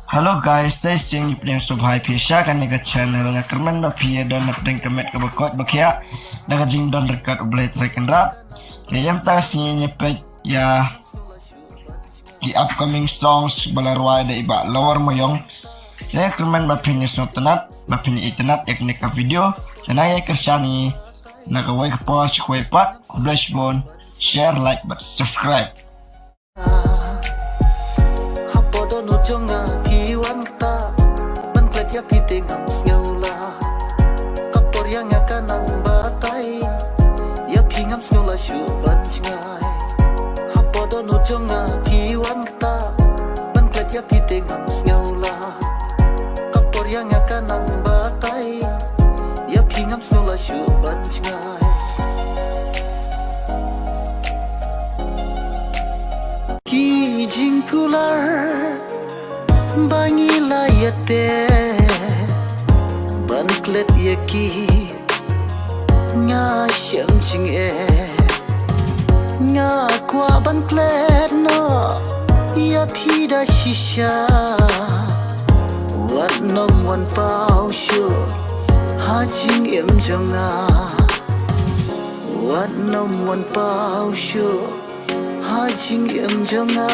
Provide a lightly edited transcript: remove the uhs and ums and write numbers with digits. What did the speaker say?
Halo guys, saya sing pilihan subhai pisah kan nega channel nga kerman ba pia don na pring kemet ke bakot bakya naga jing don dekat ublay trekan rap. Kayam ta sinye pet ya ki upcoming songs balarway da iba lower mo yung ya kerman ba pinya sotanat ba pinya internet ek neka video dan ay kersani naga way post way pat bless bon share like but subscribe. Ya piting ang nyola kapor yang akan ang batay ya pingam nyola syuban cingay hapodo no jonga piwan kita mangklet ya piting ang nyola kapor yang akan ang batay ya pingam nyola syuban cingay ki jingkular bangi layate Banklet yaki nga shem ching nga kwa banklet no ya phida shisha wat nom wan pau shu ha ching em jonga wat nom wan pau shu ha ching em jonga